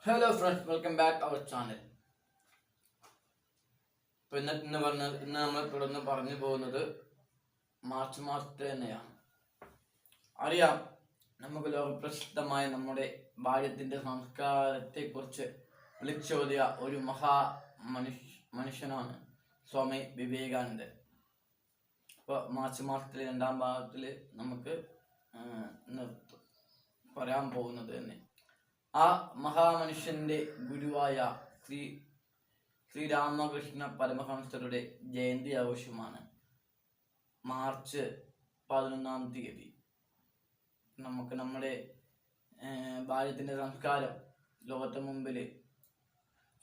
Hello friends, welcome back our channel. ഇപ്പൊ ഇന്ന് നമ്മൾ തുടർന്ന് പറഞ്ഞു പോകുന്നത് മാർച്ച് മാസത്തെ തന്നെയാണ്. അറിയാം, നമുക്ക് ലോകപ്രസിദ്ധമായ നമ്മുടെ ഭാരതത്തിന്റെ സംസ്കാരത്തെ കുറിച്ച് വിളിച്ചോതിയ ഒരു മനുഷ്യനാണ് സ്വാമി വിവേകാനന്ദൻ. ഇപ്പോൾ മാർച്ച് മാസത്തിലെ 2ാം ഭാഗത്തിൽ നമുക്ക് പറയാൻ പോകുന്നത് തന്നെ ആ മഹാമനുഷ്യന്റെ ഗുരുവായ ശ്രീരാമകൃഷ്ണ പരമഹംസരുടെ ജയന്തി ആഘോഷമാണ് മാർച്ച് 11-ാം തീയതി. നമുക്ക് നമ്മുടെ ഭാരതത്തിന്റെ സംസ്കാരം ലോകത്തിന് മുമ്പിൽ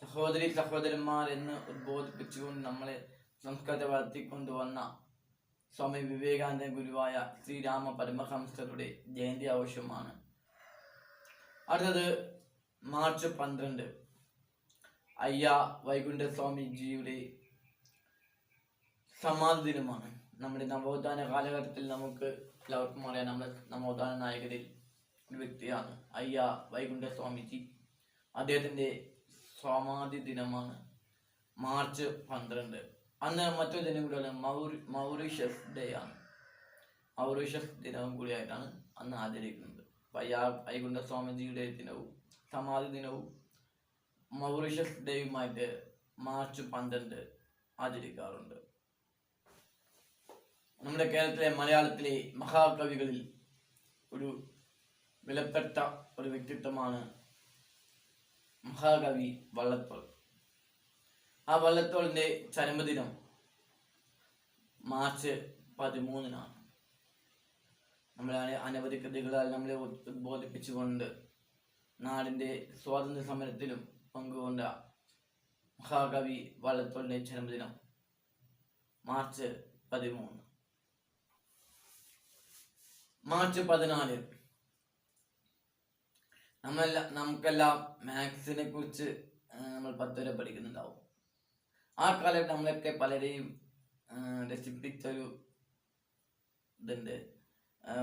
സഹോദരന്മാർ എന്ന് ഉദ്ബോധിപ്പിച്ചുകൊണ്ട് നമ്മളെ സംസ്കാരത്തെ വളർത്തിക്കൊണ്ടുവന്ന സ്വാമി വിവേകാനന്ദ ഗുരുവായ ശ്രീരാമ പരമഹംസരുടെ ജയന്തി ആഘോഷമാണ്. അടുത്തത് മാർച്ച് 12 അയ്യ വൈകുണ്ഠ സ്വാമിജിയുടെ സമാധി ദിനമാണ്. നമ്മുടെ നവോത്ഥാന കാലഘട്ടത്തിൽ നമുക്ക് എല്ലാവർക്കും അറിയാം, നമ്മുടെ നവോത്ഥാന നായകരിൽ ഒരു വ്യക്തിയാണ് അയ്യ വൈകുണ്ഠ സ്വാമിജി. അദ്ദേഹത്തിന്റെ സമാധി ദിനമാണ് മാർച്ച് 12. അന്ന് മറ്റൊരു ദിനം കൂടിയാണ് മൗറീഷ്യസ് ഡേ ആണ്. മൗറീഷ്യസ് ദിനവും കൂടിയായിട്ടാണ് അന്ന് ആചരിക്കുന്നത്. വൈകുണ്ഠ സ്വാമിജിയുടെ ദിനവും സമാധി ദിനവും മൗറീഷ്യസ് ഡേയുമായിട്ട് മാർച്ച് 12 ആചരിക്കാറുണ്ട്. നമ്മുടെ കേരളത്തിലെ മലയാളത്തിലെ മഹാകവികളിൽ ഒരു വിലപ്പെട്ട ഒരു വ്യക്തിത്വമാണ് മഹാകവി വള്ളത്തോൾ. ആ വള്ളത്തോളിന്റെ ചരമദിനം മാർച്ച് 13-നാണ്. നമ്മളെ അനവധി കൃതികളാൽ നമ്മളെ ഉദ്ബോധിപ്പിച്ചുകൊണ്ട് നാടിന്റെ സ്വാതന്ത്ര്യ സമരത്തിലും പങ്കുകൊണ്ട മഹാകവി വള്ളത്തോളിന്റെ ജന്മദിനം മാർച്ച് 13. മാർച്ച് 14 നമുക്കെല്ലാം മാത്സിനെ കുറിച്ച് നമ്മൾ 10 വരെ പഠിക്കുന്നുണ്ടാവും. ആ കാലത്ത് നമ്മളൊക്കെ പലരെയും രസിപ്പിച്ചൊരു ഇതുണ്ട്,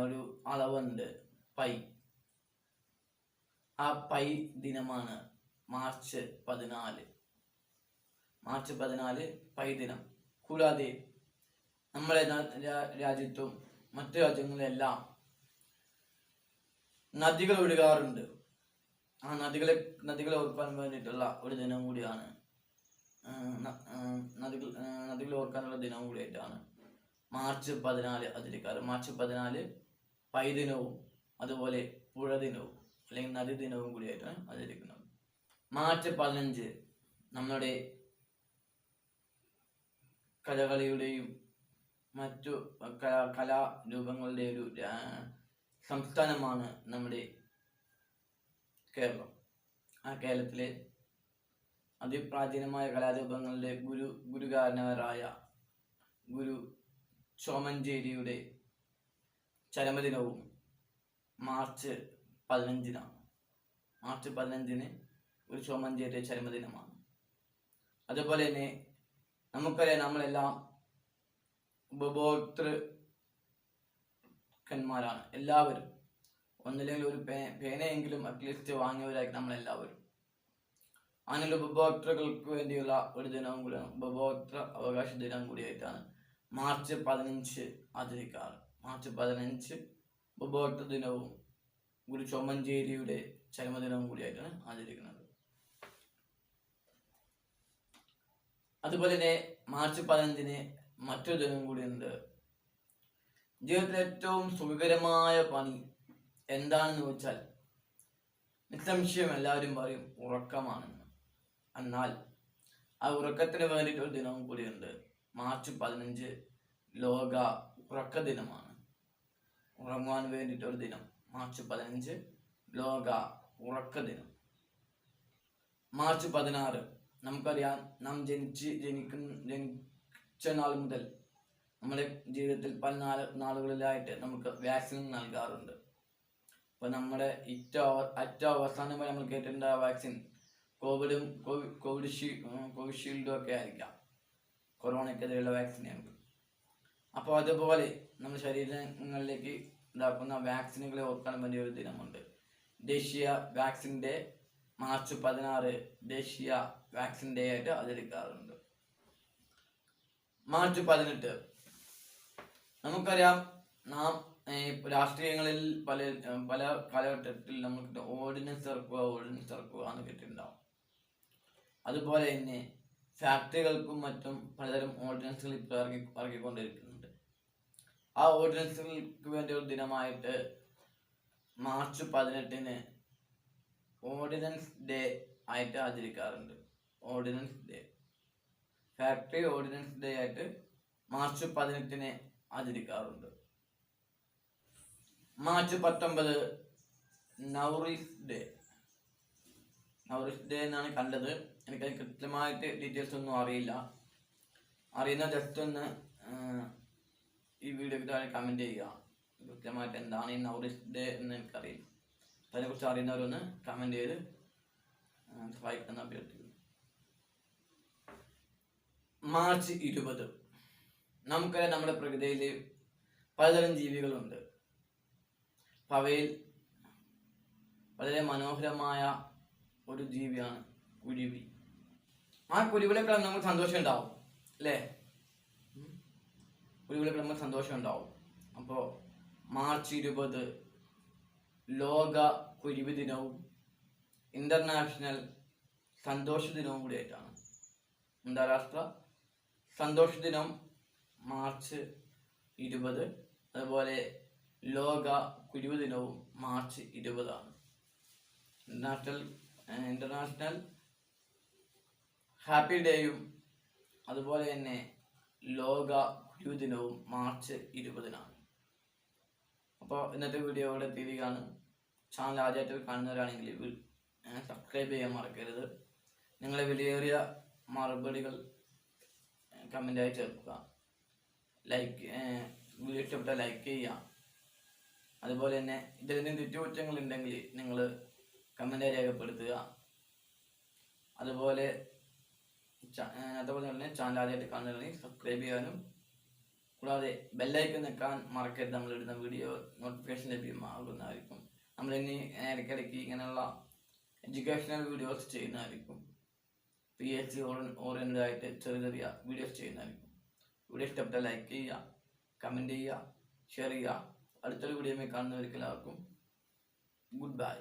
ഒരു അളവുണ്ട്, പൈ. ആ പൈ ദിനമാണ് മാർച്ച് 14. മാർച്ച് 14 പൈ ദിനം. കൂടാതെ നമ്മുടെ രാജ്യത്തും മറ്റു രാജ്യങ്ങളിലെല്ലാം നദികൾ ഒഴുകാറുണ്ട്. ആ നദികളെ ഓർക്കാൻ വേണ്ടിയിട്ടുള്ള ഒരു ദിനം കൂടിയാണ്, നദികൾ ഓർക്കാനുള്ള ദിനം കൂടിയായിട്ടാണ് മാർച്ച് 14 ആചരിക്കാറ്. മാർച്ച് 14 പൈ ദിനവും അതുപോലെ പുഴ ദിനവും അല്ലെങ്കിൽ നദി ദിനവും കൂടിയായിട്ടാണ് ആചരിക്കുന്നത്. മാർച്ച് 15 നമ്മുടെ കഥകളിയുടെയും മറ്റു കലാരൂപങ്ങളുടെ ഒരു സംസ്ഥാനമാണ് നമ്മുടെ കേരളം. ആ കേരളത്തിലെ അതിപ്രാചീനമായ കലാരൂപങ്ങളുടെ ഗുരുകാരനായ ഗുരു ചോമഞ്ചേരിയുടെ ചരമദിനവും മാർച്ച് 15-നാണ്. മാർച്ച് 15-ന് ഒരു ചോമഞ്ചേരിയുടെ ചരമദിനമാണ്. അതുപോലെ തന്നെ നമുക്കറിയാം, നമ്മളെല്ലാം ഉപഭോക്തൃക്കന്മാരാണ്. എല്ലാവരും ഒന്നില്ലെങ്കിൽ ഒരു പേനയെങ്കിലും അറ്റ്ലീസ്റ്റ് വാങ്ങിയവരായി നമ്മളെല്ലാവരും. അങ്ങനെ ഉപഭോക്തൃക്കൾക്ക് വേണ്ടിയുള്ള ഒരു ദിനവും കൂടിയാണ്, ഉപഭോക്തൃ അവകാശ ദിനം കൂടിയായിട്ടാണ് മാർച്ച് 15 ആചരിക്കാറ്. മാർച്ച് 15 ഉപഭോക്തൃ ദിനവും ഗുരു ചോമഞ്ചേരിയുടെ ചരമദിനവും കൂടിയായിട്ടാണ് ആചരിക്കുന്നത്. അതുപോലെ തന്നെ മാർച്ച് 15-ന് മറ്റൊരു ദിനം കൂടിയുണ്ട്. ജീവിതത്തിലെ ഏറ്റവും സുഖകരമായ പണി എന്താണെന്ന് വെച്ചാൽ നിസ്സംശയം എല്ലാവരും പറയും ഉറക്കമാണെന്ന്. എന്നാൽ ആ ഉറക്കത്തിന് വേണ്ടിയിട്ട് ഒരു ദിനവും കൂടിയുണ്ട്. മാർച്ച് 15 ലോക ഉറക്ക ദിനമാണ്. ഉറങ്ങുവാൻ വേണ്ടിയിട്ടൊരു ദിനം. മാർച്ച് 15 ലോക ഉറക്ക ദിനം. മാർച്ച് 16 നമുക്കറിയാം, നാം ജനിച്ച നാൾ മുതൽ നമ്മുടെ ജീവിതത്തിൽ പല നാളുകളിലായിട്ട് നമുക്ക് വാക്സിൻ നൽകാറുണ്ട്. ഇപ്പൊ നമ്മുടെ ഏറ്റവും അവസാനമായി നമ്മൾ കേട്ടിട്ടുണ്ട് വാക്സിൻ കോവിഷീൽഡും ഒക്കെ ആയിരിക്കാം, കൊറോണയ്ക്കെതിരെയുള്ള വാക്സിനാണ്. അപ്പോൾ അതുപോലെ നമ്മുടെ ശരീരങ്ങളിലേക്ക് ഇതാക്കുന്ന വാക്സിനുകളെ ഓർക്കാൻ വേണ്ടി ഒരു ദിനമുണ്ട്. ദേശീയ വാക്സിൻ ഡേ മാർച്ച് 16 ദേശീയ വാക്സിൻ ഡേ ആയിട്ട് ആചരിക്കാറുണ്ട്. മാർച്ച് 18 നമുക്കറിയാം, നാം രാഷ്ട്രീയങ്ങളിൽ പല കാലഘട്ടത്തിൽ നമുക്ക് ഓർഡിനൻസ് ഇറക്കുക എന്ന് കേട്ടിട്ടുണ്ടാവും. അതുപോലെ തന്നെ ഫാക്ടറികൾക്കും മറ്റും പലതരം ഓർഡിനൻസുകൾ ഇപ്പോൾ ഇറക്കിക്കൊണ്ടിരിക്കുന്നുണ്ട്. ആ ഓർഡിനൻസുകൾക്ക് വേണ്ടി ഒരു ദിനമായിട്ട് മാർച്ച് 18 ഓർഡിനൻസ് ഡേ ആയിട്ട് ആചരിക്കാറുണ്ട്. Ordnance day, factory ordnance day ആയിട്ട് മാർച്ച് 18 ആചരിക്കാറുണ്ട്. March 19 Nowruz day. Nowruz day എന്നാണ് കണ്ടത്. എനിക്കത് കൃത്യമായിട്ട് ഡീറ്റെയിൽസ് ഒന്നും അറിയില്ല. അറിയുന്ന ജസ്റ്റ് ഒന്ന് ഈ വീഡിയോക്ക് താഴെ കമൻറ്റ് ചെയ്യുക. കൃത്യമായിട്ട് എന്താണ് ഈ നൗറീസ് ഡേ എന്ന് എനിക്കറിയില്ല. അതിനെക്കുറിച്ച് അറിയുന്നവരൊന്ന് കമൻറ്റ് ചെയ്ത് സഹായിക്കുന്ന അഭ്യർത്ഥിക്കുന്നു. മാർച്ച് 20 നമുക്കറിയാം, നമ്മുടെ പ്രകൃതിയിൽ പലതരം ജീവികളുണ്ട്. അപ്പം അവയിൽ വളരെ മനോഹരമായ ഒരു ജീവിയാണ് കുരുവി. ആ കുരുവികളൊക്കെ നമുക്ക് സന്തോഷം ഉണ്ടാവും, അല്ലേ? കുരുവികളൊക്കെ നമുക്ക് സന്തോഷം ഉണ്ടാവും. അപ്പോൾ മാർച്ച് 20 ലോക കുരുവി ദിനവും ഇന്റർനാഷണൽ സന്തോഷ ദിനവും കൂടിയായിട്ടാണ്. അന്താരാഷ്ട്ര സന്തോഷ ദിനം മാർച്ച് 20, അതുപോലെ ലോക കുരുവി ദിനവും മാർച്ച് 20 ആണ്. ഇന്റർനാഷണൽ ഹാപ്പി ഡേയും അതുപോലെ തന്നെ ലോക കുരുവി ദിനവും മാർച്ച് 20-നാണ്. അപ്പോൾ ഇന്നത്തെ വീഡിയോ ഇവിടെ എത്തിയിരിക്കുകയാണ്. ചാനൽ ആദ്യമായിട്ട് കാണുന്നവരാണെങ്കിൽ സബ്സ്ക്രൈബ് ചെയ്യാൻ മറക്കരുത്. നിങ്ങളെ വിലയേറിയ മറുപടികൾ കമൻ്റായി ചേർക്കുക. വീഡിയോ ഇഷ്ടപ്പെട്ടാൽ ലൈക്ക് ചെയ്യുക. അതുപോലെ തന്നെ ഇതിൽ തെറ്റുകുറ്റങ്ങളുണ്ടെങ്കിൽ നിങ്ങൾ കമൻ്റായി രേഖപ്പെടുത്തുക. അതുപോലെ തന്നെ ചാനൽ ആദ്യമായിട്ട് കാണുന്നവരാണെങ്കിൽ സബ്സ്ക്രൈബ് ചെയ്യാനും കൂടാതെ ബെല്ലൈക്കൺ നിൽക്കാൻ മറക്കരുത്. നമ്മളിടുന്ന വീഡിയോ നോട്ടിഫിക്കേഷൻ ലഭ്യമാകുന്നതായിരിക്കും. നമ്മളിനി ഇടയ്ക്കിടയ്ക്ക് ഇങ്ങനെയുള്ള എഡ്യൂക്കേഷണൽ വീഡിയോസ് ചെയ്യുന്നതായിരിക്കും. PSC ഓറിയൻറ്റഡ് ആയിട്ട് ചെറിയ വീഡിയോസ് ചെയ്യുന്നതായിരിക്കും. വീഡിയോ ഇഷ്ടപ്പെട്ടാൽ ലൈക്ക് ചെയ്യുക, കമൻറ്റ് ചെയ്യുക, ഷെയർ ചെയ്യുക. അടുത്തൊരു വീഡിയോയിൽ കാണുന്നവർക്ക് എല്ലാവർക്കും ഗുഡ് ബൈ.